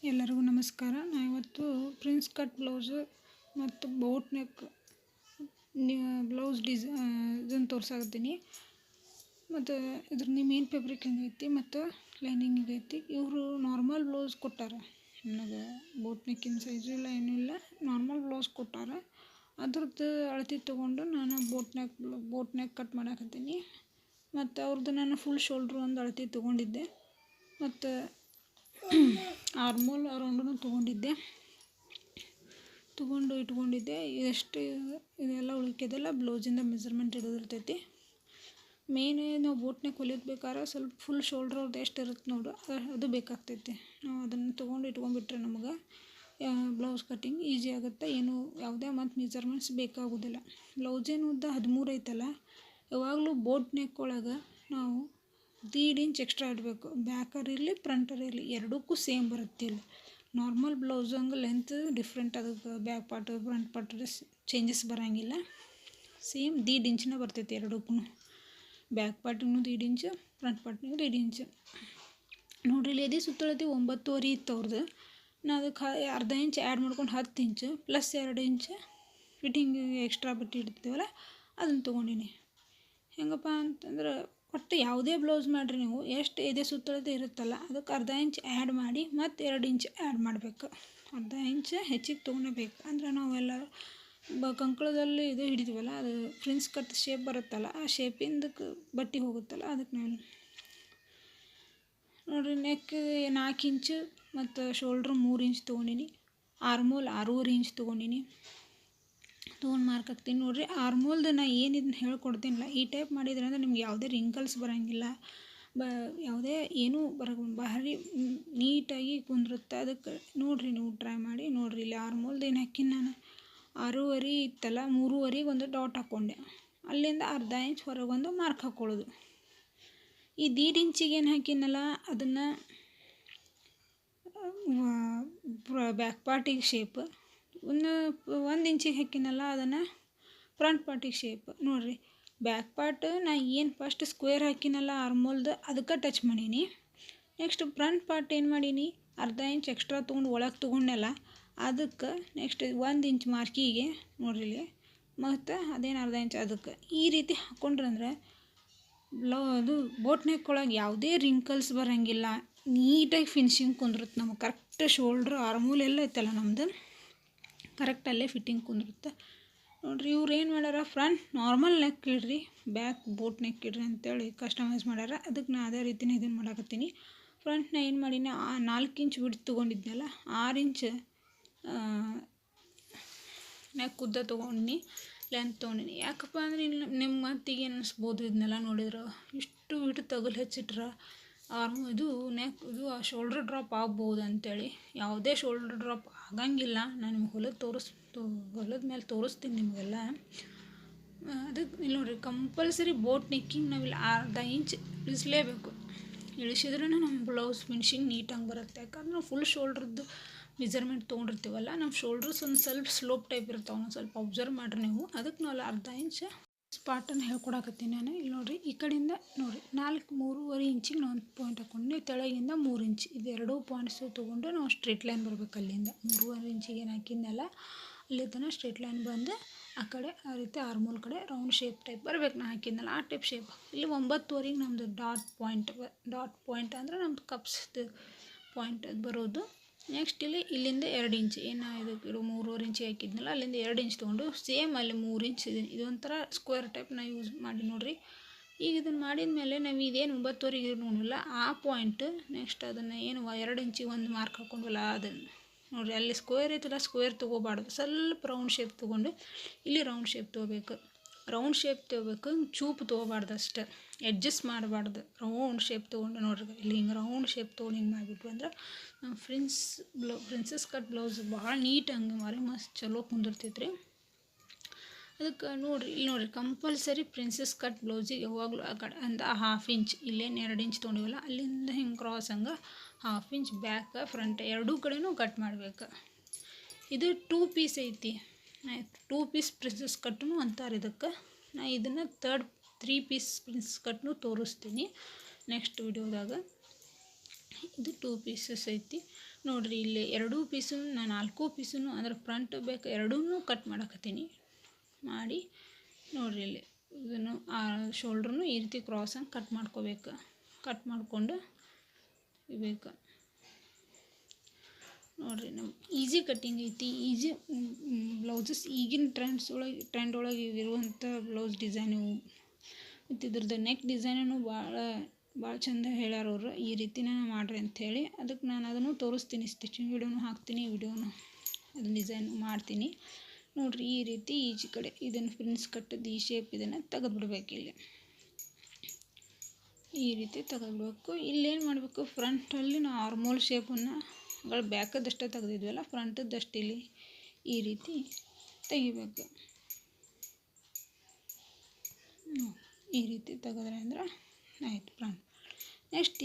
ಎಲ್ಲರಿಗೂ ನಮಸ್ಕಾರ. ನಾನು ಇವತ್ತು ಪ್ರಿನ್ಸ್ ಕಟ್ ಬ್ಲೌಸ್ ಮತ್ತು ಬೋಟ್ ನೆಕ್ ಬ್ಲೌಸ್ ಇದನ್ನು ತೋರ್ಸಾಕತ್ತೀನಿ. ಮತ್ತು ಇದ್ರ ಮೇನ್ ಫ್ಯಾಬ್ರಿಕ್ ಹೆಂಗೈತಿ ಮತ್ತು ಲೈನಿಂಗ್ ಐತಿ. ಇವರು ನಾರ್ಮಲ್ ಬ್ಲೌಸ್ ಕೊಟ್ಟಾರ ನನಗೆ, ಬೋಟ್ ನೆಕ್ಕಿನ ಸೈಜು ಇಲ್ಲ ಏನೂ ಇಲ್ಲ, ನಾರ್ಮಲ್ ಬ್ಲೌಸ್ ಕೊಟ್ಟಾರ. ಅದ್ರದ್ದು ಅಳತೆ ತೊಗೊಂಡು ನಾನು ಬೋಟ್ ನೆಕ್ ಕಟ್ ಮಾಡಾಕತ್ತೀನಿ. ಮತ್ತು ಅವ್ರದ್ದು ನಾನು ಫುಲ್ ಶೋಲ್ಡ್ರ್ ಒಂದು ಅಳತೆ ತೊಗೊಂಡಿದ್ದೆ ಮತ್ತು ಆರ್ಮೋಲ್ ರೌಂಡನ್ನು ತೊಗೊಂಡು ಇಟ್ಕೊಂಡಿದ್ದೆ. ಇದೆಲ್ಲ ಉಳ್ಕೆದೆಲ್ಲ ಬ್ಲೌಸಿಂದ ಮೆಜರ್ಮೆಂಟ್ ಹಿಡಿದಿರ್ತೈತಿ. ಮೇನ್ ನಾವು ಬೋಟ್ ನೆಕ್ ಹೊಲಿಬೇಕಾದ್ರೆ ಸ್ವಲ್ಪ ಫುಲ್ ಶೋಲ್ಡ್ರ್ ಅವ್ರದ್ದು ಎಷ್ಟು ಇರುತ್ತೆ ನೋಡು, ಅದು ಬೇಕಾಗ್ತೈತಿ. ನಾವು ಅದನ್ನು ತೊಗೊಂಡು ಇಟ್ಕೊಂಡ್ಬಿಟ್ರೆ ನಮಗೆ ಬ್ಲೌಸ್ ಕಟ್ಟಿಂಗ್ ಈಸಿ ಆಗುತ್ತೆ. ಯಾವುದೇ ಮತ್ತು ಮೆಜರ್ಮೆಂಟ್ಸ್ ಬೇಕಾಗೋದಿಲ್ಲ. ಬ್ಲೌಸಿನ ಉದ್ದ 13 ಐತಲ್ಲ, ಯಾವಾಗಲೂ ಬೋಟ್ ನೆಕ್ ಒಳಗೆ ನಾವು 1.5 ಇಂಚ್ ಎಕ್ಸ್ಟ್ರಾ ಇಡಬೇಕು. ಬ್ಯಾಕರ್ ಇರಲಿ ಫ್ರಂಟರ್ ಇರಲಿ ಎರಡಕ್ಕೂ ಸೇಮ್ ಬರುತ್ತೆ. ಇಲ್ಲಿ ನಾರ್ಮಲ್ ಬ್ಲೌಸ್ ಹಂಗೆ ಲೆಂತ್ ಡಿಫ್ರೆಂಟ್, ಅದಕ್ಕೆ back part front part changes ಬರೋಂಗಿಲ್ಲ. ಸೇಮ್ 1.5 ಇಂಚಿನ ಬರ್ತೈತಿ ಎರಡಕ್ಕೂ. ಬ್ಯಾಕ್ ಪಾರ್ಟಿಗೂ 1.5 ಇಂಚು, ಫ್ರಂಟ್ ಪಾರ್ಟಿಗೂ 1.5 ಇಂಚು. ನೋಡ್ರಿ, ಇಲ್ಲಿ ಎದೆ ಸುತ್ತಳತಿ 9.5 ಇತ್ತು ಅವ್ರದ್ದು. ನಾನು ಅದಕ್ಕೆ ಅರ್ಧ ಇಂಚ್ ಆ್ಯಡ್ ಮಾಡ್ಕೊಂಡು 10 ಇಂಚು ಪ್ಲಸ್ 2 ಇಂಚ್ ಫಿಟ್ಟಿಂಗ್ ಎಕ್ಸ್ಟ್ರಾ ಬಟ್ಟೆ ಇಡ್ತೀವಲ್ಲ ಅದನ್ನು ತೊಗೊಂಡಿನಿ. ಹೆಂಗಪ್ಪ ಅಂತಂದ್ರೆ, ಒಟ್ಟು ಯಾವುದೇ ಬ್ಲೌಸ್ ಮಾಡಿರಿ ನೀವು, ಎಷ್ಟು ಎದೆ ಸುತ್ತಳತೆ ಇರುತ್ತಲ್ಲ ಅದಕ್ಕೆ ಅರ್ಧ ಇಂಚ್ ಆ್ಯಡ್ ಮಾಡಿ ಮತ್ತು 2 ಇಂಚ್ ಆ್ಯಡ್ ಮಾಡಬೇಕು. ಅರ್ಧ ಇಂಚ್ ಹೆಚ್ಚಿಗೆ ತೊಗೊಳಬೇಕು. ಅಂದ್ರೆ ನಾವೆಲ್ಲ ಕಂಕಳದಲ್ಲಿ ಇದು ಹಿಡಿತೀವಲ್ಲ, ಅದು ಪ್ರಿನ್ಸ್ ಕಟ್ ಶೇಪ್ ಬರುತ್ತಲ್ಲ, ಆ ಶೇಪಿಂದಕ್ಕೆ ಬಟ್ಟೆ ಹೋಗುತ್ತಲ್ಲ, ಅದಕ್ಕೆ ನಾವು ನೋಡಿರಿ. ನೆಕ್ 4 ಇಂಚು ಮತ್ತು ಶೋಲ್ಡ್ರ್ 3 ಇಂಚ್ ತೊಗೊಂಡಿನಿ. ಆರ್ಮೋಲ್ 6.5 ಇಂಚ್ ತೊಗೊಂಡಿನಿ. ತೊಗೊಂಡು ಮಾರ್ಕ್ ಹಾಕ್ತೀನಿ. ನೋಡಿರಿ, ಆರ್ಮೋಲ್ದು ನಾನು ಇದನ್ನ ಹೇಳ್ಕೊಡ್ತೀನಿಲ್ಲ, ಈ ಟೈಪ್ ಮಾಡಿದ್ರೆ ಅಂದರೆ ನಿಮ್ಗೆ ಯಾವುದೇ ರಿಂಕಲ್ಸ್ ಬರೋಂಗಿಲ್ಲ, ಯಾವುದೇ ಏನೂ ಭಾರಿ ನೀಟಾಗಿ ಕುಂದಿರುತ್ತೆ. ಅದಕ್ಕೆ ನೋಡಿರಿ, ನೀವು ಟ್ರೈ ಮಾಡಿ ನೋಡಿರಿ. ಇಲ್ಲಿ ಆರ್ಮೋಲ್ದು ಏನು ಹಾಕಿನಿ ನಾನು, 6.5 ಇತ್ತಲ್ಲ, 3.5ಗೆ ಒಂದು ಡಾಟ್ ಹಾಕ್ಕೊಂಡೆ. ಅಲ್ಲಿಂದ ಅರ್ಧ ಇಂಚ್ ಹೊರಗೊಂದು ಮಾರ್ಕ್ ಹಾಕ್ಕೊಳ್ಳೋದು. ಈ 1.5 ಇಂಚಿಗೆ ಏನು ಹಾಕಿನಲ್ಲ ಅದನ್ನು ಬ್ಯಾಕ್ ಪಾರ್ಟಿಗೆ ಶೇಪ್, 1 ಇಂಚಿಗೆ ಹಾಕಿನಲ್ಲ ಅದನ್ನು ಫ್ರಂಟ್ ಪಾರ್ಟಿಗೆ ಶೇಪ್. ನೋಡಿರಿ, ಬ್ಯಾಕ್ ಪಾರ್ಟ್ ನಾನು ಏನು ಫಸ್ಟ್ ಸ್ಕ್ವೇರ್ ಹಾಕಿನಲ್ಲ ಆರ್ಮೋಲ್ದು ಅದಕ್ಕೆ ಟಚ್ ಮಾಡೀನಿ. ನೆಕ್ಸ್ಟ್ ಫ್ರಂಟ್ ಪಾರ್ಟ್ ಏನು ಮಾಡೀನಿ, ಅರ್ಧ ಇಂಚ್ ಎಕ್ಸ್ಟ್ರಾ ತೊಗೊಂಡು ಒಳಗೆ ತೊಗೊಂಡೆಲ್ಲ ಅದಕ್ಕೆ ನೆಕ್ಸ್ಟ್ 1 ಇಂಚ್ ಮಾರ್ಕಿಗೆ ನೋಡಿರಿ, ಮತ್ತು ಅದೇನು ಅರ್ಧ ಇಂಚ್ ಅದಕ್ಕೆ ಈ ರೀತಿ ಹಾಕ್ಕೊಂಡ್ರಂದ್ರೆ ಅದು ಬೋಟ್ ನೆಕ್ ಒಳಗೆ ಯಾವುದೇ ರಿಂಕಲ್ಸ್ ಬರೋಂಗಿಲ್ಲ, ನೀಟಾಗಿ ಫಿನಿಶಿಂಗ್ ಕುಂದಿರುತ್ತೆ. ನಮಗೆ ಕರೆಕ್ಟ್ ಶೋಲ್ಡ್ರ್ ಆರ್ಮೋಲ್ ಎಲ್ಲ ಐತಲ್ಲ ನಮ್ಮದು, ಕರೆಕ್ಟ್ ಅಲ್ಲೇ ಫಿಟ್ಟಿಂಗ್ ಕುಂದಿರುತ್ತೆ. ನೋಡಿರಿ, ಇವ್ರು ಏನು ಮಾಡ್ಯಾರ, ಫ್ರಂಟ್ ನಾರ್ಮಲ್ ನೆಕ್ ಇಡ್ರಿ, ಬ್ಯಾಕ್ ಬೋಟ್ ನೆಕ್ ಇಡ್ರಿ ಅಂತೇಳಿ ಕಸ್ಟಮೈಸ್ ಮಾಡ್ಯಾರ. ಅದಕ್ಕೆ ನಾನು ಅದೇ ರೀತಿನೇ ಇದನ್ನು ಮಾಡಾಕತ್ತೀನಿ. ಫ್ರಂಟ್ನ ಏನು ಮಾಡೀನಿ, 4 ಇಂಚ್ ಬಿಟ್ಟು ತೊಗೊಂಡಿದ್ನಲ್ಲ, 6 ಇಂಚ್ ನೆಕ್ ಉದ್ದ ತೊಗೊಂಡು ಲೆಂತ್ ತೊಗೊಂಡಿನಿ. ಯಾಕಪ್ಪ ಅಂದರೆ ಇಲ್ಲಿ ನಿಮ್ಮ ಮತ್ತಿಗೆ ಏನು ಅನಿಸ್ಬೋದು, ಇದನ್ನೆಲ್ಲ ನೋಡಿದ್ರೆ ಇಷ್ಟು ಬಿಟ್ಟು ತಗಲು ಹೆಚ್ಚಿಟ್ರೆ ಇದು ಶೋಲ್ಡ್ರ್ ಡ್ರಾಪ್ ಆಗ್ಬೋದು ಅಂತೇಳಿ. ಯಾವುದೇ ಶೋಲ್ಡ್ರ್ ಡ್ರಾಪ್ ಆಗಂಗಿಲ್ಲ. ನಾನು ನಿಮ್ಗೆ ಹೊಲದ ಮೇಲೆ ತೋರಿಸ್ತೀನಿ ನಿಮಗೆಲ್ಲ. ಅದಕ್ಕೆ ಇಲ್ಲಿ ನೋಡಿರಿ, ಕಂಪಲ್ಸರಿ ಬೋಟ್ ನೆಕ್ಕಿಂಗ್ ನಾವಿಲ್ಲಿ ಅರ್ಧ ಇಂಚ್ ಇಳಿಸಲೇಬೇಕು. ಇಳಿಸಿದ್ರೂ ನಮ್ಮ ಬ್ಲೌಸ್ ಫಿನಿಶಿಂಗ್ ನೀಟಾಗಿ ಬರುತ್ತೆ. ಯಾಕಂದ್ರೆ ನಾವು ಫುಲ್ ಶೋಲ್ಡ್ರದ್ದು ಮೆಜರ್ಮೆಂಟ್ ತೊಗೊಂಡಿರ್ತೀವಲ್ಲ, ನಮ್ಮ ಶೋಲ್ಡ್ರಸ್ ಒಂದು ಸ್ವಲ್ಪ ಸ್ಲೋಪ್ ಟೈಪ್ ಇರ್ತಾವೆ, ಒಂದು ಸ್ವಲ್ಪ ಅಬ್ಸರ್ವ್ ಮಾಡಿರಿ ನೀವು. ಅದಕ್ಕೆ ನಾವು ಅರ್ಧ ಇಂಚ್ ಸ್ಪಾಟನ್ನು ಹೇಳ್ಕೊಡಕತ್ತೀನಿ ನಾನು. ಇಲ್ಲಿ ನೋಡಿರಿ, ಈ ಕಡೆಯಿಂದ ನೋಡಿರಿ 3.5 ಇಂಚಿಗೆ ನಾವು ಒಂದು ಪಾಯಿಂಟ್ ಹಾಕ್ಕೊಂಡು ತೆಳಗಿಂದ 3 ಇಂಚ್ ಇದೆರಡೂ ಪಾಯಿಂಟ್ಸು ತೊಗೊಂಡು ನಾವು ಸ್ಟ್ರೇಟ್ ಲೈನ್ ಬರಬೇಕು. ಅಲ್ಲಿಂದ 3.5 ಇಂಚಿಗೆ ಏನು ಹಾಕಿದ್ನಲ್ಲ ಅಲ್ಲಿ ತನಕ ಸ್ಟ್ರೇಟ್ ಲೈನ್ ಬಂದು ಆ ಕಡೆ ಆ ರೀತಿ ಆರ್ಮೋಲ್ ಕಡೆ ರೌಂಡ್ ಶೇಪ್ ಟೈಪ್ ಬರಬೇಕು. ನಾನು ಹಾಕಿದ್ನಲ್ಲ ಆ ಟೈಪ್ ಶೇಪ್. ಇಲ್ಲಿ 9.5ಗೆ ನಮ್ಮದು ಡಾಟ್ ಪಾಯಿಂಟ್ ಅಂದರೆ ನಮ್ಮದು ಕಪ್ಸ್ದು ಪಾಯಿಂಟ್ ಅದು ಬರೋದು. ನೆಕ್ಸ್ಟ್ ಇಲ್ಲಿಂದ 2 ಇಂಚ್ ಏನು ಇದಕ್ಕೆ 3.5 ಇಂಚಿಗೆ ಹಾಕಿದ್ನಲ್ಲ ಅಲ್ಲಿಂದ 2 ಇಂಚ್ ತೊಗೊಂಡು ಸೇಮ್ ಅಲ್ಲಿ 3 ಇಂಚ್ ಇದೊಂಥರ ಸ್ಕ್ವೇರ್ ಟೈಪ್ ನಾವು ಯೂಸ್ ಮಾಡಿ ನೋಡಿರಿ. ಈಗ ಇದನ್ನು ಮಾಡಿದ ಮೇಲೆ ನಾವು ಇದೇನು 9.5ಗೆ ನೋಡಿಲ್ಲ ಆ ಪಾಯಿಂಟ್, ನೆಕ್ಸ್ಟ್ ಅದನ್ನು ಏನು 2 ಇಂಚಿಗೆ ಒಂದು ಮಾರ್ಕ್ ಹಾಕ್ಕೊಂಡ್ವಲ್ಲ ಅದನ್ನು ನೋಡಿರಿ. ಅಲ್ಲಿ ಸ್ಕ್ವೇರ್ ಐತಲ್ಲ, ಸ್ಕ್ವೇರ್ ತೊಗೋಬಾರ್ದು, ಸ್ವಲ್ಪ ರೌಂಡ್ ಶೇಪ್ ತೊಗೊಂಡು ಇಲ್ಲಿ ರೌಂಡ್ ಶೇಪ್ ತೊಗೋಬೇಕು. ಚೂಪ್ ತೊಗೋಬಾರ್ದು ಅಷ್ಟೇ, ಅಡ್ಜಸ್ಟ್ ಮಾಡಬಾರ್ದು. ರೌಂಡ್ ಶೇಪ್ ತೊಗೊಂಡು ನೋಡ್ರಿ, ಇಲ್ಲಿ ಹಿಂಗೆ ರೌಂಡ್ ಶೇಪ್ ತೊಗೊಂಡು ಹಿಂಗೆ ಮಾಡಿಬಿಟ್ವಿ ಅಂದ್ರೆ ನಮ್ಮ ಪ್ರಿನ್ಸಸ್ ಕಟ್ ಬ್ಲೌಸ್ ಭಾಳ ನೀಟ್ ಹಂಗೆ ಮಸ್ತ್ ಚಲೋ ಕುಂದಿರ್ತೈತ್ರಿ. ಅದಕ್ಕೆ ನೋಡಿರಿ, ಇಲ್ಲಿ ನೋಡಿರಿ, ಕಂಪಲ್ಸರಿ ಪ್ರಿನ್ಸಸ್ ಕಟ್ ಬ್ಲೌಸಿಗೆ ಯಾವಾಗಲೂ ಆ ಕಡೆ ಅಂದ 1/2 ಇಂಚ್, ಇಲ್ಲೇನು 2 ಇಂಚ್ ತೊಗೊಂಡಿವಲ್ಲ ಅಲ್ಲಿಂದ ಹಿಂಗೆ ಕ್ರಾಸ್ ಹಂಗೆ 1/2 ಇಂಚ್ ಬ್ಯಾಕ್ ಫ್ರಂಟ್ ಎರಡೂ ಕಡೆನೂ ಕಟ್ ಮಾಡಬೇಕು. ಇದು 2 ಪೀಸ್ ಐತಿ, 2 ಪೀಸ್ ಪ್ರಿನ್ಸಸ್ ಕಟ್ಟೂ ಅಂತಾರೆ ಇದಕ್ಕೆ. ನಾನು ಇದನ್ನು 3 ಪೀಸ್ ಪ್ರಿನ್ಸಸ್ ಕಟ್ನು ತೋರಿಸ್ತೀನಿ ನೆಕ್ಸ್ಟ್ ವಿಡಿಯೋದಾಗ. ಇದು 2 ಪೀಸಸ್ ಐತಿ ನೋಡಿರಿ. ಇಲ್ಲಿ 2 ಪೀಸು ನಾನು 4 ಪೀಸೂ ಅಂದ್ರೆ ಫ್ರಂಟ್ ಬ್ಯಾಕ್ ಎರಡೂ ಕಟ್ ಮಾಡಕತ್ತೀನಿ. ಮಾಡಿ ನೋಡಿರಿ ಇಲ್ಲಿ ಇದನ್ನು ಶೋಲ್ಡ್ರೂ ಈ ರೀತಿ ಕ್ರಾಸಂಗೆ ಕಟ್ ಮಾಡ್ಕೋಬೇಕು. ಕಟ್ ಮಾಡಿಕೊಂಡು ಬೇಕು ನೋಡಿರಿ. ನಮ್ಮ ಈಸಿ ಕಟ್ಟಿಂಗ್ ಐತಿ. ಈಸಿ ಬ್ಲೌಸಸ್ ಈಗಿನ ಟ್ರೆಂಡ್ ಒಳಗೆ ಇರುವಂಥ ಬ್ಲೌಸ್ ಡಿಸೈನು ಮತ್ತು ಇದ್ರದ್ದು ನೆಕ್ ಡಿಸೈನೂ ಭಾಳ ಚಂದ ಹೇಳ್ಯಾರ ಅವರು. ಈ ರೀತಿನ ಮಾಡಿರಿ ಅಂಥೇಳಿ ಅದಕ್ಕೆ ನಾನು ಅದನ್ನು ತೋರಿಸ್ತೀನಿ. ಸ್ಟಿಚಿಂಗ್ ವಿಡಿಯೋನು ಹಾಕ್ತೀನಿ, ವಿಡಿಯೋನು ಅದನ್ನ ಡಿಸೈನ್ ಮಾಡ್ತೀನಿ ನೋಡಿರಿ. ಈ ರೀತಿ ಈಚೆ ಕಡೆ ಇದನ್ನು ಪ್ರಿನ್ಸ್ ಕಟ್ಟದ್ದು ಈ ಶೇಪ್ ಇದನ್ನು ತೆಗೆದುಬಿಡ್ಬೇಕು. ಇಲ್ಲಿ ಈ ರೀತಿ ತೆಗೆದ್ಬಿಡ್ಬೇಕು. ಇಲ್ಲೇನು ಮಾಡಬೇಕು, ಫ್ರಂಟಲ್ಲಿ ನಾವು ಆರ್ಮೋಲ್ ಶೇಪನ್ನು ಬ್ಯಾಕದಷ್ಟೇ ತೆಗೆದಿದ್ವಲ್ಲ, ಫ್ರಂಟದ್ದಷ್ಟು ಇಲ್ಲಿ ಈ ರೀತಿ ತೆಗಿಬೇಕು. ಈ ರೀತಿ ತೆಗೆದ್ರೆ ಅಂದ್ರೆ ಆಯಿತು ಫ್ರಂಟ್. ನೆಕ್ಸ್ಟ್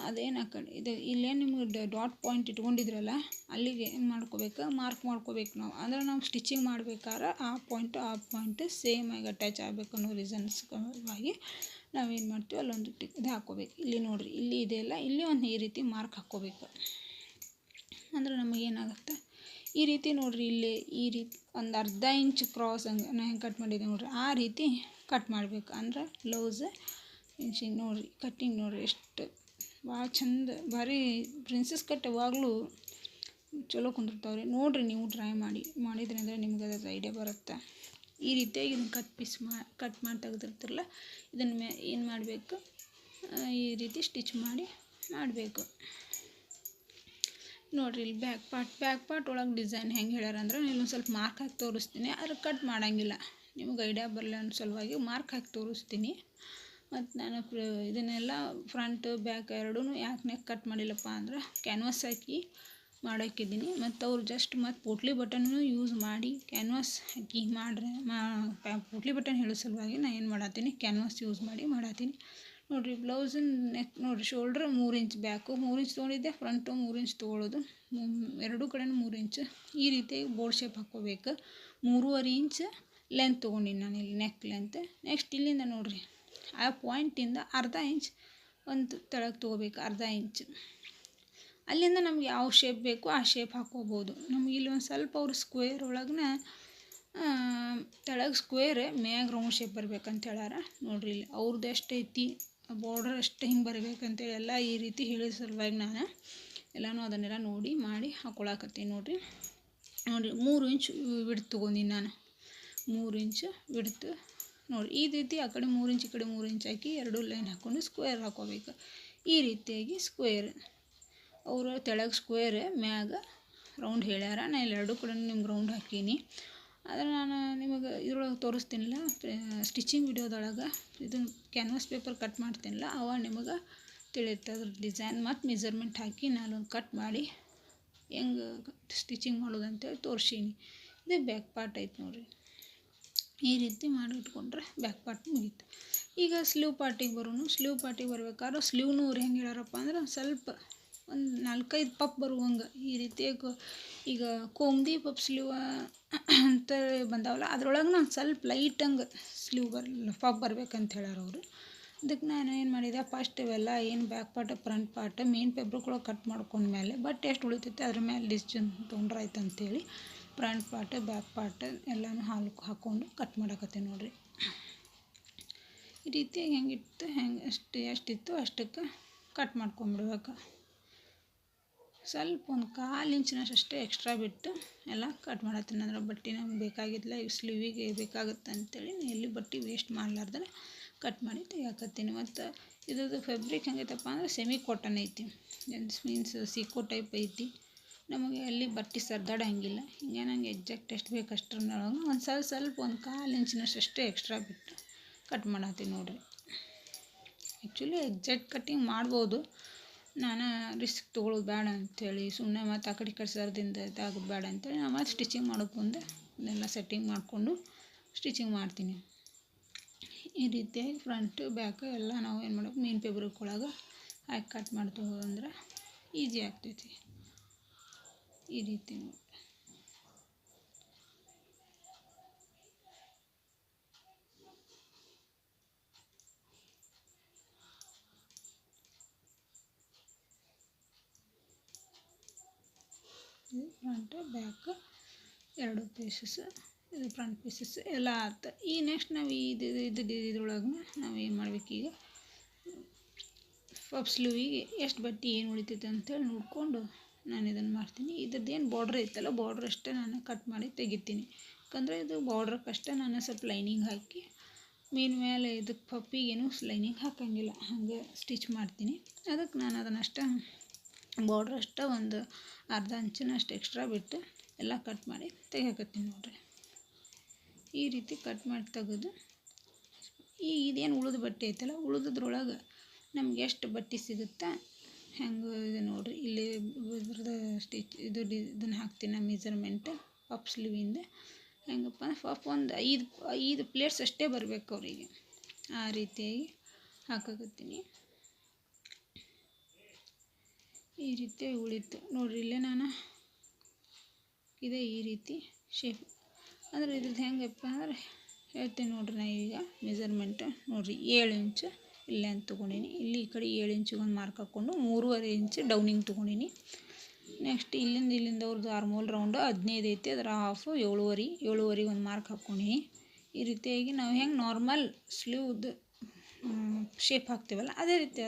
ಅದೇನು ಆ ಕಡೆ ಇಲ್ಲೇನು ನಿಮ್ಗೆ ಡಾಟ್ ಪಾಯಿಂಟ್ ಇಟ್ಕೊಂಡಿದ್ರಲ್ಲ, ಅಲ್ಲಿಗೆ ಏನು ಮಾಡ್ಕೋಬೇಕು, ಮಾರ್ಕ್ ಮಾಡ್ಕೋಬೇಕು ನಾವು. ಅಂದರೆ ನಾವು ಸ್ಟಿಚಿಂಗ್ ಮಾಡ್ಬೇಕಾದ್ರೆ ಆ ಪಾಯಿಂಟ್ ಸೇಮ್ ಆಗಿ ಅಟ್ಯಾಚ್ ಆಗಬೇಕು ಅನ್ನೋ ರೀಸನ್ಸ್ಗಾಗಿ ನಾವೇನು ಮಾಡ್ತೀವಿ ಅಲ್ಲೊಂದು ಇದು ಹಾಕ್ಕೋಬೇಕು. ಇಲ್ಲಿ ನೋಡಿರಿ, ಇಲ್ಲಿ ಇದೆಯಲ್ಲ, ಇಲ್ಲಿ ಒಂದು ಈ ರೀತಿ ಮಾರ್ಕ್ ಹಾಕ್ಕೋಬೇಕು. ಅಂದ್ರೆ ನಮಗೇನಾಗುತ್ತೆ ಈ ರೀತಿ ನೋಡಿರಿ. ಇಲ್ಲಿ ಈ ರೀತಿ ಒಂದು ಅರ್ಧ ಇಂಚ್ ಕ್ರಾಸ್ ಹಂಗೆ ನಾನು ಹೆಂಗೆ ಕಟ್ ಮಾಡಿದ್ದೆ ನೋಡಿರಿ, ಆ ರೀತಿ ಕಟ್ ಮಾಡಬೇಕು. ಅಂದ್ರೆ ಬ್ಲೌಸ್ ಫಿನಿಶಿಂಗ್ ನೋಡಿರಿ, ಕಟ್ಟಿಂಗ್ ನೋಡಿರಿ ಎಷ್ಟು ಭಾಳ ಚಂದ. ಭಾರಿ ಪ್ರಿನ್ಸಸ್ ಕಟ್ ಯಾವಾಗಲೂ ಚಲೋ ಕುಂದಿರ್ತಾವ್ರಿ. ನೋಡಿರಿ ನೀವು ಟ್ರೈ ಮಾಡಿದ್ರಿ ಅಂದರೆ ನಿಮ್ಗೆ ಅದ್ರ ಐಡಿಯಾ ಬರುತ್ತೆ. ಈ ರೀತಿಯಾಗಿ ಇದನ್ನು ಕಟ್ ಮಾಡಿ ತೆಗೆದಿರ್ತಿರಲ್ಲ, ಇದನ್ನು ಏನು ಮಾಡಬೇಕು, ಈ ರೀತಿ ಸ್ಟಿಚ್ ಮಾಡಬೇಕು ನೋಡಿರಿ. ಇಲ್ಲಿ ಬ್ಯಾಕ್ ಪಾರ್ಟ್ ಒಳಗೆ ಡಿಸೈನ್ ಹೆಂಗೆ ಹೇಳ್ಯಾರ ಅಂದ್ರೆ, ಇಲ್ಲೊಂದು ಸ್ವಲ್ಪ ಮಾರ್ಕ್ ಹಾಕಿ ತೋರಿಸ್ತೀನಿ. ಅದ್ರ ಕಟ್ ಮಾಡೋಂಗಿಲ್ಲ, ನಿಮ್ಗೆ ಐಡಿಯಾ ಬರಲ್ಲ ಅನ್ನೋ ಸಲುವಾಗಿ ಮಾರ್ಕ್ ಹಾಕಿ ತೋರಿಸ್ತೀನಿ. ಮತ್ತು ನಾನು ಇದನ್ನೆಲ್ಲ ಫ್ರಂಟ್ ಬ್ಯಾಕ್ ಎರಡೂ ಯಾಕೆ ಕಟ್ ಮಾಡಿಲ್ಲಪ್ಪ ಅಂದ್ರೆ, ಕ್ಯಾನ್ವಾಸ್ ಹಾಕಿ ಮಾಡಾಕಿದ್ದೀನಿ. ಮತ್ತು ಅವ್ರು ಜಸ್ಟ್ ಮತ್ತು ಪೋಟ್ಲಿ ಬಟನ್ನು ಯೂಸ್ ಮಾಡಿ ಕ್ಯಾನ್ವಾಸ್ ಹಾಕಿ ಮಾಡ್ರೆ ಪೋಟ್ಲಿ ಬಟನ್ ಹೇಳೋ ಸಲುವಾಗಿ ನಾನು ಏನು ಮಾಡತ್ತೀನಿ, ಕ್ಯಾನ್ವಾಸ್ ಯೂಸ್ ಮಾಡಿ ಮಾಡತ್ತೀನಿ ನೋಡಿರಿ. ಬ್ಲೌಸಿನ ನೆಕ್ ನೋಡಿರಿ, ಶೋಲ್ಡ್ರ್ 3 ಇಂಚ್ ಬ್ಯಾಕು 3 ಇಂಚ್ ತೊಗೊಂಡಿದ್ದೆ, ಫ್ರಂಟು 3 ಇಂಚ್ ತೊಗೊಳ್ಳೋದು, ಎರಡೂ ಕಡೆನೂ 3 ಇಂಚ್. ಈ ರೀತಿಯಾಗಿ ಬೋರ್ಡ್ ಶೇಪ್ ಹಾಕ್ಕೋಬೇಕು. 3.5 ಇಂಚ್ ಲೆಂತ್ ತೊಗೊಂಡಿನಿ ನಾನು ಇಲ್ಲಿ ನೆಕ್ ಲೆಂತ್. ನೆಕ್ಸ್ಟ್ ಇಲ್ಲಿಂದ ನೋಡಿರಿ, ಆ ಪಾಯಿಂಟಿಂದ ಅರ್ಧ ಇಂಚ್ ಒಂದು ತೆಳಗೆ ತೊಗೋಬೇಕು, ಅರ್ಧ ಇಂಚ್. ಅಲ್ಲಿಂದ ನಮ್ಗೆ ಯಾವ ಶೇಪ್ ಬೇಕು ಆ ಶೇಪ್ ಹಾಕ್ಕೋಬೋದು. ನಮ್ಗೆ ಇಲ್ಲಿ ಒಂದು ಸ್ವಲ್ಪ ಅವ್ರು ಸ್ಕ್ವೇರ್ ಒಳಗನ ತೆಳಗೆ ಸ್ಕ್ವೇರ್ ಮ್ಯಾಗ ರೌಂಡ್ ಶೇಪ್ ಬರ್ಬೇಕಂತ ಹೇಳ್ಯಾರ ನೋಡಿರಿ. ಇಲ್ಲಿ ಅವ್ರದ್ದು ಎಷ್ಟು ಐತಿ ಬಾರ್ಡರ್ ಅಷ್ಟು ಹಿಂಗೆ ಬರಬೇಕಂತೇಳಿ ಎಲ್ಲ ಈ ರೀತಿ ಹೇಳಿದ ಸಲುವಾಗಿ ನಾನು ಎಲ್ಲನೂ ಅದನ್ನೆಲ್ಲ ನೋಡಿ ಮಾಡಿ ಹಾಕ್ಕೊಳಕತ್ತೀನಿ ನೋಡಿರಿ. 3 ಇಂಚ್ ವಿಡ್ತ್ ತೊಗೊಂಡಿನಿ ನಾನು, 3 ಇಂಚ್ ವಿಡ್ತ್ ನೋಡಿ. ಈ ರೀತಿ ಆ ಕಡೆ 3 ಇಂಚ್ ಈ ಕಡೆ 3 ಇಂಚ್ ಹಾಕಿ ಎರಡೂ ಲೈನ್ ಹಾಕ್ಕೊಂಡು ಸ್ಕ್ವೇರ್ ಹಾಕ್ಕೋಬೇಕು. ಈ ರೀತಿಯಾಗಿ ಸ್ಕ್ವೇರ್ ಅವರು ತೆಳಗೆ ಸ್ಕ್ವೇರ್ ಮ್ಯಾಗ ರೌಂಡ್ ಹೇಳ್ಯಾರ. ನಾನು ಇಲ್ಲಿ ಎರಡೂ ಕಡೆ ನಿಮ್ಗೆ ರೌಂಡ್ ಹಾಕೀನಿ. ಆದರೆ ನಾನು ನಿಮಗೆ ಇದ್ರೊಳಗೆ ತೋರಿಸ್ತೀನಿಲ್ಲ, ಸ್ಟಿಚಿಂಗ್ ವಿಡಿಯೋದೊಳಗೆ ಇದನ್ನು ಕ್ಯಾನ್ವಾಸ್ ಪೇಪರ್ ಕಟ್ ಮಾಡ್ತೀನಿಲ್ಲ, ಅವ ನಿಮಗೆ ತಿಳಿಯುತ್ತೆ ಅದ್ರ ಡಿಸೈನ್ ಮತ್ತು ಮೆಜರ್ಮೆಂಟ್ ಹಾಕಿ ನಾನೊಂದು ಕಟ್ ಮಾಡಿ ಹೆಂಗೆ ಸ್ಟಿಚಿಂಗ್ ಮಾಡೋದಂತೇಳಿ ತೋರಿಸೀನಿ. ಇದು ಬ್ಯಾಕ್ ಪಾರ್ಟ್ ಐತೆ ನೋಡಿರಿ. ಈ ರೀತಿ ಮಾಡಿ ಇಟ್ಕೊಂಡ್ರೆ ಬ್ಯಾಕ್ ಪಾರ್ಟ್ ಮುಗೀತು. ಈಗ ಸ್ಲೀವ್ ಪಾರ್ಟಿಗೆ ಬರೋನು. ಸ್ಲೀವ್ ಪಾರ್ಟಿಗೆ ಬರ್ಬೇಕಾದ್ರೆ ಸ್ಲೀವ್ನೂ ಅವ್ರು ಹೆಂಗೆ ಹೇಳ್ಯಾರಪ್ಪ ಅಂದ್ರೆ, ಸ್ವಲ್ಪ ಒಂದು 4-5 ಪಪ್ ಬರುವಂಗೆ ಈ ರೀತಿಯಾಗಿ. ಈಗ ಕೋಮ್ದಿ ಪಪ್ ಸ್ಲೀವ್ ಅಂತ ಬಂದಾವಲ್ಲ, ಅದ್ರೊಳಗೆ ನಾನು ಸ್ವಲ್ಪ ಲೈಟಂಗೆ ಸ್ಲೀವ್ ಪಪ್ ಬರ್ಬೇಕಂತ ಹೇಳ್ಯಾರ ಅವರು. ಅದಕ್ಕೆ ನಾನು ಏನು ಮಾಡಿದೆ, ಫಸ್ಟ್ ಇವೆಲ್ಲ ಏನು back part front part main fabric cut ಮಾಡ್ಕೊಂಡ್ಮೇಲೆ ಬಟ್ ಎಷ್ಟು ಉಳಿತೈತೆ ಅದ್ರ ಮೇಲೆ ಡಿಸಿಷನ್ ತೊಗೊಂಡ್ರೆ ಆಯ್ತು ಅಂತೇಳಿ ಫ್ರಂಟ್ ಪಾರ್ಟ್ ಬ್ಯಾಕ್ ಪಾರ್ಟ್ ಎಲ್ಲನೂ ಹಾಕ್ಕೊಂಡು ಕಟ್ ಮಾಡಕತ್ತೀನಿ ನೋಡಿರಿ. ಈ ರೀತಿಯಾಗಿ ಹೆಂಗಿತ್ತು ಎಷ್ಟಿತ್ತು ಅಷ್ಟಕ್ಕೆ ಕಟ್ ಮಾಡ್ಕೊಂಬಿಡ್ಬೇಕು. ಸ್ವಲ್ಪ ಒಂದು 1/4 ಇಂಚಿನಷ್ಟೇ ಎಕ್ಸ್ಟ್ರಾ ಬಿಟ್ಟು ಎಲ್ಲ ಕಟ್ ಮಾಡತ್ತೀನಿ. ಅಂದ್ರೆ ಬಟ್ಟೆ ನಮ್ಗೆ ಬೇಕಾಗಿದ್ದಿಲ್ಲ, ಈಗ ಸ್ಲೀವಿಗೆ ಬೇಕಾಗುತ್ತೆ ಅಂತೇಳಿ ಎಲ್ಲಿ ಬಟ್ಟೆ ವೇಸ್ಟ್ ಮಾಡಲಾರ್ದೆ ಕಟ್ ಮಾಡಿ ತೆಗಿಯಾಕತ್ತೀನಿ. ಮತ್ತು ಇದ್ರದ್ದು ಫ್ಯಾಬ್ರಿಕ್ ಹೆಂಗೈತಪ್ಪ ಅಂದ್ರೆ ಸೆಮಿ ಕಾಟನ್ ಐತಿ, ಮೀನ್ಸ್ ಸೀಕೋ ಟೈಪ್ ಐತಿ. ನಮಗೆ ಎಲ್ಲಿ ಬಟ್ಟೆ ಸರ್ದಾಡಂಗಿಲ್ಲ. ಹಿಂಗೆ ನಂಗೆ ಎಕ್ಸಾಕ್ಟ್ ಎಷ್ಟು ಬೇಕು ಅಷ್ಟರೊಳಗೆ ಒಂದು ಸ್ವಲ್ಪ ಒಂದು 1/4 ಇಂಚಿನಷ್ಟೇ ಎಕ್ಸ್ಟ್ರಾ ಬಿಟ್ಟು ಕಟ್ ಮಾಡತ್ತೀನಿ ನೋಡಿರಿ. ಆ್ಯಕ್ಚುಲಿ ಎಕ್ಸಾಕ್ಟ್ ಕಟ್ಟಿಂಗ್ ಮಾಡ್ಬೋದು, ನಾನು ರಿಸ್ಕ್ ತೊಗೊಳ್ಳೋದು ಬೇಡ ಅಂಥೇಳಿ ಸುಮ್ಮನೆ ಮತ್ತು ಆ ಕಡೆ ಈ ಕಡೆ ಸರ್ದಿಂದ ಇದಾಗೋದು ಬೇಡ ಅಂತೇಳಿ ನಾನು ಮತ್ತು ಸ್ಟಿಚಿಂಗ್ ಮಾಡೋಕ್ಕೆ ಮುಂದೆ ಇದನ್ನೆಲ್ಲ ಸೆಟ್ಟಿಂಗ್ ಮಾಡಿಕೊಂಡು ಸ್ಟಿಚಿಂಗ್ ಮಾಡ್ತೀನಿ. ಈ ರೀತಿಯಾಗಿ ಫ್ರಂಟು ಬ್ಯಾಕು ಎಲ್ಲ ನಾವು ಏನು ಮಾಡೋಕೆ ಮೇನ್ ಫೆಬ್ರಿಕ್ ಒಳಗೆ ಹಾಕಿ ಕಟ್ ಮಾಡ್ತೀವಿ ಅಂದ್ರೆ ಈಸಿ ಆಗ್ತೈತಿ. ಈ ರೀತಿ ನೋಡಿ. ಇದು ಫ್ರಂಟ್ ಬ್ಯಾಕ್ 2 ಪೀಸಸ್, ಇದು ಫ್ರಂಟ್ ಪೀಸಸ್ ಎಲ್ಲ ಆಯ್ತು. ಈಗ ನೆಕ್ಸ್ಟ್ ನಾವು ಇದ್ರೊಳಗೆ ನಾವು ಏನು ಮಾಡ್ಬೇಕು, ಈಗ ಪಫ್ ಸ್ಲೀವಿಗೆ ಎಷ್ಟು ಬಟ್ಟೆ ಏನು ಉಳಿತೈತೆ ಅಂತೇಳಿ ನೋಡಿಕೊಂಡು ನಾನು ಇದನ್ನು ಮಾಡ್ತೀನಿ. ಇದ್ರದ್ದು ಏನು ಬಾರ್ಡ್ರ್ ಐತಲ್ಲ, ಬಾರ್ಡ್ರ್ ಅಷ್ಟೇ ನಾನು ಕಟ್ ಮಾಡಿ ತೆಗಿತೀನಿ. ಯಾಕಂದರೆ ಇದು ಬಾರ್ಡ್ರಕ್ಕಷ್ಟೇ ನಾನು ಸ್ವಲ್ಪ ಲೈನಿಂಗ್ ಹಾಕಿ ಮೇಲೆ ಇದಕ್ಕೆ ಪಪ್ಪಿಗೇನು ಲೈನಿಂಗ್ ಹಾಕೋಂಗಿಲ್ಲ, ಹಾಗೆ ಸ್ಟಿಚ್ ಮಾಡ್ತೀನಿ. ಅದಕ್ಕೆ ನಾನು ಅದನ್ನಷ್ಟೇ ಬಾರ್ಡ್ರ್ ಅಷ್ಟೇ ಒಂದು ಅರ್ಧ ಇಂಚಿನಷ್ಟು ಎಕ್ಸ್ಟ್ರಾ ಬಿಟ್ಟು ಎಲ್ಲ ಕಟ್ ಮಾಡಿ ತೆಗಿಯಕತ್ತೀನಿ ನೋಡಿರಿ. ಈ ರೀತಿ ಕಟ್ ಮಾಡಿ ತೆಗೆದು ಈಗ ಇದೇನು ಉಳಿದ ಬಟ್ಟೆ ಐತಲ್ಲ, ಉಳಿದ್ರೊಳಗೆ ನಮ್ಗೆ ಎಷ್ಟು ಬಟ್ಟೆ ಸಿಗುತ್ತಾ ಹೆಂಗೆ ಇದೆ ನೋಡಿರಿ. ಇಲ್ಲಿ ಇದ್ರದ್ದು ಸ್ಟಿಚ್ ಇದನ್ನು ಹಾಕ್ತೀನಿ ನಾನು ಮೆಜರ್ಮೆಂಟ್ ಪಫ್ ಸ್ಲೀವಿಂದ. ಹೆಂಗಪ್ಪ ಅಂದ್ರೆ ಪಫ್ ಒಂದು 5 ಪ್ಲೇಟ್ಸ್ ಅಷ್ಟೇ ಬರಬೇಕು ಅವರಿಗೆ, ಆ ರೀತಿಯಾಗಿ ಹಾಕಕತ್ತೀನಿ. ಈ ರೀತಿಯಾಗಿ ಉಳಿತು ನೋಡಿರಿ. ಇಲ್ಲೇ ನಾನು ಇದೆ ಈ ರೀತಿ ಶೇಪ್ ಅಂದರೆ ಇದ್ರದ್ದು ಹೆಂಗಪ್ಪ ಅಂದ್ರೆ ಹೇಳ್ತೀನಿ ನೋಡಿರಿ. ನಾ ಈಗ ಮೆಜರ್ಮೆಂಟ್ ನೋಡಿರಿ 7 ಇಂಚು ಇಲ್ಲೇ ಅಂತ ತೊಗೊಂಡಿನಿ. ಇಲ್ಲಿ ಈ ಕಡೆ 7 ಇಂಚಿಗೆ ಒಂದು ಮಾರ್ಕ್ ಹಾಕ್ಕೊಂಡು 3.5 ಇಂಚು ಡೌನಿಂಗ್ ತೊಗೊಂಡಿನಿ. ನೆಕ್ಸ್ಟ್ ಇಲ್ಲಿಂದ ಅವ್ರದ್ದು ಆರ್ಮೋಲ್ ರೌಂಡು 15 ಐತಿ, ಅದರ ಹಾಫು 7.5 ಒಂದು ಮಾರ್ಕ್ ಹಾಕ್ಕೊಂಡಿನಿ. ಈ ರೀತಿಯಾಗಿ ನಾವು ಹೆಂಗೆ ನಾರ್ಮಲ್ ಸ್ಲೀವ್ದು ಶೇಪ್ ಹಾಕ್ತೀವಲ್ಲ ಅದೇ ರೀತಿ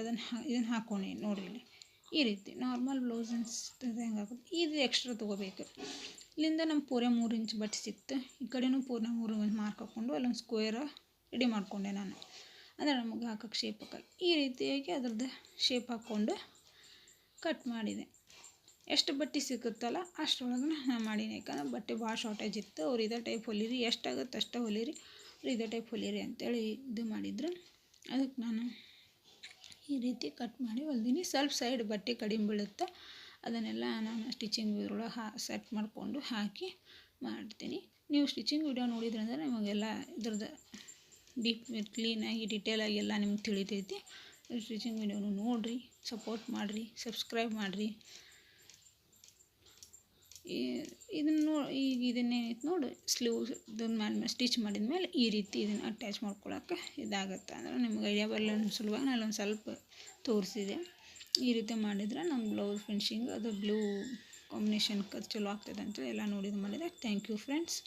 ಇದನ್ನು ಹಾಕ್ಕೊಂಡಿನಿ ನೋಡಿರಿ. ಇಲ್ಲಿ ಈ ರೀತಿ ನಾರ್ಮಲ್ ಬ್ಲೌಸಿನ ಹೆಂಗೆ ಹಾಕೋದು, ಇದು ಎಕ್ಸ್ಟ್ರಾ ತೊಗೋಬೇಕು. ಇಲ್ಲಿಂದ ನಮ್ಮ ಪೂರೆ 3 ಇಂಚ್ ಬಟ್ಟೆ ಸಿಕ್ತು. ಈ ಕಡೆನೂ ಪೂರ್ಣ 3 ಇಂಚ್ ಮಾರ್ಕ್ ಹಾಕ್ಕೊಂಡು ಅಲ್ಲೊಂದು ಸ್ಕ್ವೇರ್ ರೆಡಿ ಮಾಡಿಕೊಂಡೆ ನಾನು, ಅಂದರೆ ನಮಗೆ ಹಾಕೋಕ್ಕೆ ಶೇಪ್ ಹಾಕಲ್ಲ. ಈ ರೀತಿಯಾಗಿ ಅದ್ರದ್ದು ಶೇಪ್ ಹಾಕ್ಕೊಂಡು ಕಟ್ ಮಾಡಿದೆ. ಎಷ್ಟು ಬಟ್ಟೆ ಸಿಗುತ್ತಲ್ಲ ಅಷ್ಟರೊಳಗೆ ನಾನು ಮಾಡೀನಿ. ಯಾಕಂದ್ರೆ ಬಟ್ಟೆ ಭಾಳ ಶಾರ್ಟೇಜ್ ಇತ್ತು. ಅವ್ರು ಇದೇ ಟೈಪ್ ಹೊಲಿರಿ, ಎಷ್ಟಾಗುತ್ತೆ ಅಷ್ಟೇ ಹೊಲಿರಿ, ಇದೇ ಟೈಪ್ ಹೊಲಿರಿ ಅಂತೇಳಿ ಇದು ಮಾಡಿದ್ರು. ಅದಕ್ಕೆ ನಾನು ಈ ರೀತಿ ಕಟ್ ಮಾಡಿ ಹೊಲ್ದೀನಿ. ಸ್ವಲ್ಪ ಸೈಡ್ ಬಟ್ಟೆ ಕಡಿಮೆ ಬೀಳುತ್ತೆ, ಅದನ್ನೆಲ್ಲ ನಾನು ಸ್ಟಿಚಿಂಗ್ ಇದ್ರೊಳಗೆ ಸೆಟ್ ಮಾಡಿಕೊಂಡು ಹಾಕಿ ಮಾಡ್ತೀನಿ. ನೀವು ಸ್ಟಿಚಿಂಗ್ ವಿಡಿಯೋ ನೋಡಿದ್ರಂದ್ರೆ ನಿಮಗೆಲ್ಲ ಇದ್ರದ್ದು ಕ್ಲೀನಾಗಿ ಡೀಟೇಲಾಗಿ ಎಲ್ಲ ನಿಮ್ಗೆ ತಿಳಿತೈತಿ. ಸ್ಟಿಚಿಂಗ್ ವಿಡಿಯೋನು ನೋಡಿರಿ, ಸಪೋರ್ಟ್ ಮಾಡಿರಿ, ಸಬ್ಸ್ಕ್ರೈಬ್ ಮಾಡಿರಿ. ಈಗ ಇದನ್ನೇನೈತೆ ನೋಡಿ, ಸ್ಲೀವ್ ಇದನ್ನ ಮೇಲೆ ಸ್ಟಿಚ್ ಮಾಡಿದ ಮೇಲೆ ಈ ರೀತಿ ಇದನ್ನು ಅಟ್ಯಾಚ್ ಮಾಡ್ಕೊಳಕ್ಕೆ ಇದಾಗುತ್ತೆ. ಅಂದರೆ ನಿಮ್ಗೆ ಐಡಿಯಾ ಬರಲ್ಲ ಅನ್ನೋ ಸಲುವಾಗಿ ನಾನು ಒಂದು ಸ್ವಲ್ಪ ತೋರಿಸಿದೆ. ಈ ರೀತಿ ಮಾಡಿದರೆ ನಮ್ಮ ಬ್ಲೌಸ್ ಫಿನಿಶಿಂಗ್ ಅದು ಬ್ಲೂ ಕಾಂಬಿನೇಷನ್ ಚಲೋ ಆಗ್ತದೆ ಅಂತೇಳಿ ಎಲ್ಲ ನೋಡಿದ್ದು ಮಾಡಿದೆ. Thank you friends.